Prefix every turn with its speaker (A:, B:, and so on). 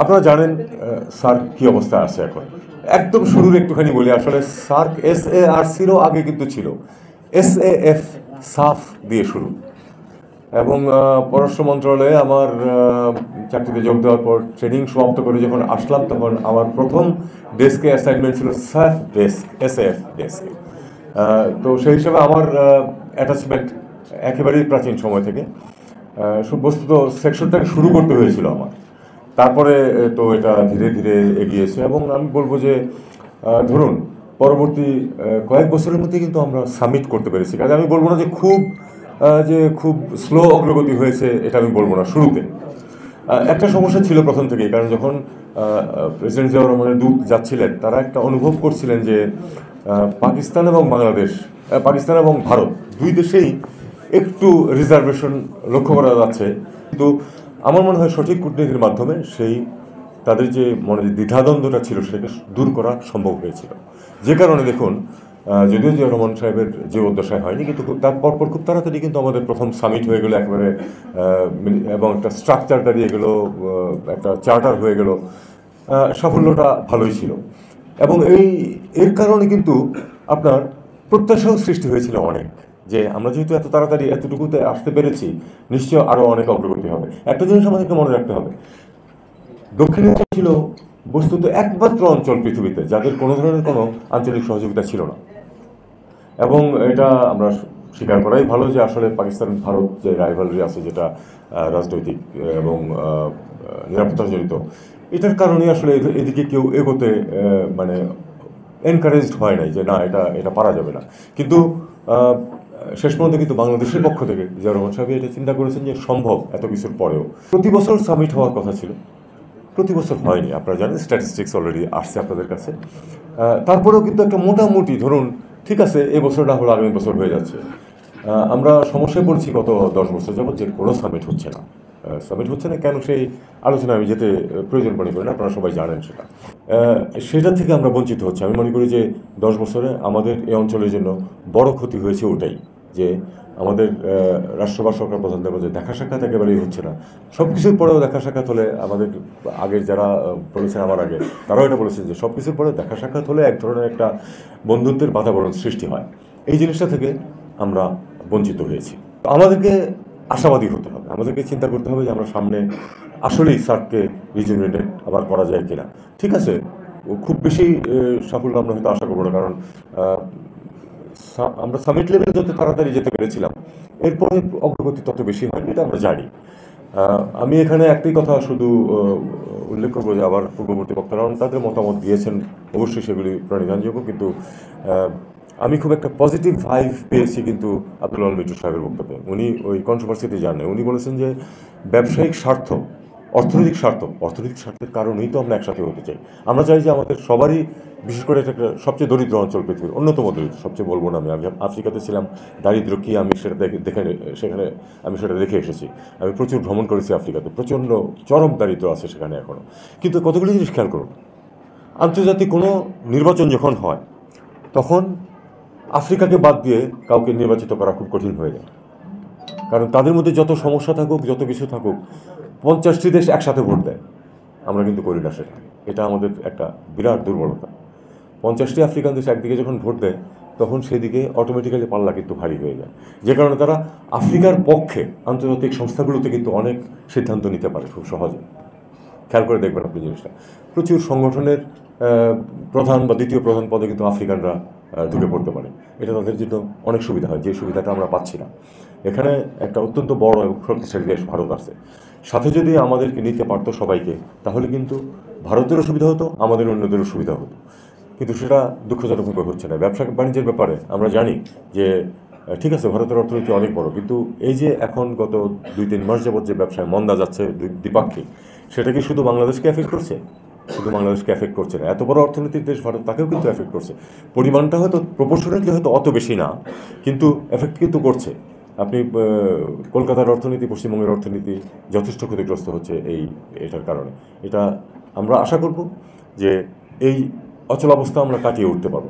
A: আপনারা জানেন সার্ক কি অবস্থা আছে এখন। একদম শুরুর একটুখানি বলি, আসলে সার্ক SARC'রও আগে কিন্তু ছিল SAF, সাফ দিয়ে শুরু। এবং পররাষ্ট্র মন্ত্রণালয়ে আমার চাকরিতে যোগ দেওয়ার পর ট্রেনিং সমাপ্ত করে যখন আসলাম, তখন আমার প্রথম ডেস্কে অ্যাসাইনমেন্ট ছিল সাফ ডেস্ক, SAF ডেস্কে। তো সেই হিসাবে আমার অ্যাটাচমেন্ট একেবারেই প্রাচীন সময় থেকে। বস্তুত সেকশনটাকে শুরু করতে হয়েছিল আমার, তারপরে তো এটা ধীরে ধীরে এগিয়েছে। এবং আমি বলবো যে ধরুন পরবর্তী কয়েক বছরের মধ্যে কিন্তু আমরা সাবমিট করতে পেরেছি। কাজে আমি বলবো না যে খুব স্লো অগ্রগতি হয়েছে, এটা আমি বলবো না। শুরুতে একটা সমস্যা ছিল প্রথম থেকেই, কারণ যখন প্রেসিডেন্ট জিয়াউর রহমানের দূত যাচ্ছিলেন, তারা একটা অনুভব করছিলেন যে পাকিস্তান এবং বাংলাদেশ, পাকিস্তান এবং ভারত দুই দেশেই একটু রিজার্ভেশন লক্ষ্য করা যাচ্ছে। কিন্তু আমার মনে হয় সঠিক কূটনীতির মাধ্যমে তাদের যে মনে যে দ্বিধাদ্বন্দ্বটা ছিল সেটাকে দূর করা সম্ভব হয়েছিল। যে কারণে দেখুন, যদিও জিয়া রহমান সাহেবের যে অধ্যবসায় হয়নি, কিন্তু তার পরপর খুব তাড়াতাড়ি কিন্তু আমাদের প্রথম সামিট হয়ে গেল একেবারে, এবং একটা স্ট্রাকচার দাঁড়িয়ে গেল, একটা চার্টার হয়ে গেল। সাফল্যটা ভালোই ছিল। এবং এর কারণে কিন্তু আপনার প্রত্যাশাও সৃষ্টি হয়েছিল অনেক, যে আমরা যেহেতু এত তাড়াতাড়ি এতটুকুতে আসতে পেরেছি, নিশ্চয় আরও অনেক অগ্রগতি হবে। একটা জিনিস আমাদেরকে মনে রাখতে হবে, দক্ষিণ এশিয়া ছিল বস্তুত একমাত্র অঞ্চল পৃথিবীতে যাদের কোনো ধরনের কোনো আঞ্চলিক সহযোগিতা ছিল না। এবং এটা আমরা স্বীকার করাই ভালো যে আসলে পাকিস্তান ভারত যে রাইভালরি আছে, যেটা রাজনৈতিক এবং নিরাপত্তা জড়িত, এটার কারণে আসলে এদিকে কেউ এগোতে মানে এনকারেজড হয় নাই, যে না এটা পারা যাবে না। কিন্তু শেষ পর্যন্ত কিন্তু বাংলাদেশের পক্ষ থেকে জিয়া রহমান সাহেব এটা চিন্তা করেছেন যে সম্ভব এত কিছুর পরেও। প্রতি বছর সামিট হওয়ার কথা ছিল, প্রতি বছর হয়নি। আপনারা জানেন, স্ট্যাটিস্টিক্স অলরেডি আসছে আপনাদের কাছে। তারপরেও কিন্তু একটা মোটামুটি ধরুন, ঠিক আছে, এবছর না হলো আগামী বছর হয়ে যাচ্ছে। আমরা সমস্যায় পড়ছি গত 10 বছর যাবৎ, যে কোনো সামিট হচ্ছে না। কেন, সেই আলোচনা আমি যেতে প্রয়োজন মনে করি না, আপনারা সবাই জানেন সেটা থেকে আমরা বঞ্চিত হচ্ছি। আমি মনে করি যে 10 বছরে আমাদের এই অঞ্চলের জন্য বড় ক্ষতি হয়েছে ওটাই, যে আমাদের রাষ্ট্র বা সরকার প্রধানদের মধ্যে দেখা সাক্ষাৎ একেবারেই হচ্ছে না। সব কিছুর পরেও দেখা সাক্ষাৎ হলে, আমাদের আগের যারা বলেছেন আমার আগে, তারাও এটা বলেছেন যে সব কিছুর পরেও দেখা সাক্ষাৎ হলে এক ধরনের একটা বন্ধুত্বের বাতাবরণ সৃষ্টি হয়। এই জিনিসটা থেকে আমরা বঞ্চিত হয়েছি। আমাদেরকে আশাবাদী হতে হবে, আমাদেরকে চিন্তা করতে হবে যে আমরা সামনে আসলেই সার্ককে রিজুমিনেট আবার করা যায় কিনা। ঠিক আছে, খুব বেশি সাফল্য আমরা হয়তো আশা করবো না, কারণ আমরা সামিট লেভেলে যত তাড়াতাড়ি যেতে পেরেছিলাম, এরপরে অগ্রগতি তত বেশি হয়নি, এটা আমরা জানি। আমি এখানে একটাই কথা শুধু উল্লেখ করবো, যে আবার পূর্ববর্তী বক্তারা তাদের মতামত দিয়েছেন, অবশ্যই সেগুলি প্রণিধানযোগ্য, কিন্তু আমি খুব একটা পজিটিভ ভাইব পেয়েছি কিন্তু আব্দুল আল মিটু সাহেবের বক্তব্যে। উনি ওই কন্ট্রোভার্সিতে যান নাই। উনি বলেছেন যে ব্যবসায়িক স্বার্থ, অর্থনৈতিক স্বার্থের কারণেই তো আমরা একসাথে হতে চাই। আমরা চাই যে আমাদের সবারই, বিশেষ করে একটা সবচেয়ে দরিদ্র অঞ্চল পৃথিবীর, অন্যতম দরিদ্র, সবচেয়ে বলবো না, আমি আফ্রিকাতে ছিলাম, দারিদ্র কি আমি সেটা সেখানে আমি সেটা দেখে এসেছি। আমি প্রচুর ভ্রমণ করেছি আফ্রিকাতে, প্রচণ্ড চরম দারিদ্র আছে সেখানে এখনও। কিন্তু কতগুলি জিনিস খেয়াল করুন, আন্তর্জাতিক কোনো নির্বাচন যখন হয়, তখন আফ্রিকাকে বাদ দিয়ে কাউকে নির্বাচিত করা খুব কঠিন হয়ে যায়। কারণ তাদের মধ্যে যত সমস্যা থাকুক, যত কিছু থাকুক, 50টি দেশ একসাথে ভোট দেয়, আমরা কিন্তু করি না সেটা। এটা আমাদের একটা বিরাট দুর্বলতা। 50টি আফ্রিকান দেশ একদিকে যখন ভোট দেয়, তখন সেদিকে অটোমেটিক্যালি পাল্লা কিন্তু ভারী হয়ে যায়, যে কারণে তারা আফ্রিকার পক্ষে আন্তর্জাতিক সংস্থাগুলোতে কিন্তু অনেক সিদ্ধান্ত নিতে পারে খুব সহজে। খেয়াল করে দেখবেন আপনি জিনিসটা, প্রচুর সংগঠনের প্রধান বা দ্বিতীয় প্রধান পদে কিন্তু আফ্রিকানরা ঢুকে পড়তে পারে। এটা তাদের জন্য অনেক সুবিধা হয়, যে সুবিধাটা আমরা পাচ্ছি না। এখানে একটা অত্যন্ত বড় এবং শক্তিশালী দেশ ভারত আছে, সাথে যদি আমাদেরকে নিতে পারতো সবাইকে, তাহলে কিন্তু ভারতেরও সুবিধা হতো, আমাদের অন্যদেরও সুবিধা হতো। কিন্তু সেটা দুঃখজনকভাবে হচ্ছে না। ব্যবসা বাণিজ্যের ব্যাপারে আমরা জানি যে ঠিক আছে, ভারতের অর্থনীতি অনেক বড়, কিন্তু এই যে এখন গত 2-3 মাস যাবৎ যে ব্যবসায় মন্দা যাচ্ছে দ্বিপাক্ষিক, সেটা কি শুধু বাংলাদেশকে এফেক্ট করছে? শুধু বাংলাদেশকে এফেক্ট করছে না, এত বড় অর্থনীতির দেশ ভারত, তাকেও কিন্তু এফেক্ট করছে। পরিমাণটা হয়তো প্রপোর্শনেটলি হয়তো অত বেশি না, কিন্তু এফেক্ট কিন্তু করছে। আপনি কলকাতার অর্থনীতি, পশ্চিমবঙ্গের অর্থনীতি যথেষ্ট ক্ষতিগ্রস্ত হচ্ছে এটার কারণে। এটা আমরা আশা করব যে এই অচলাবস্থা আমরা কাটিয়ে উঠতে পারব।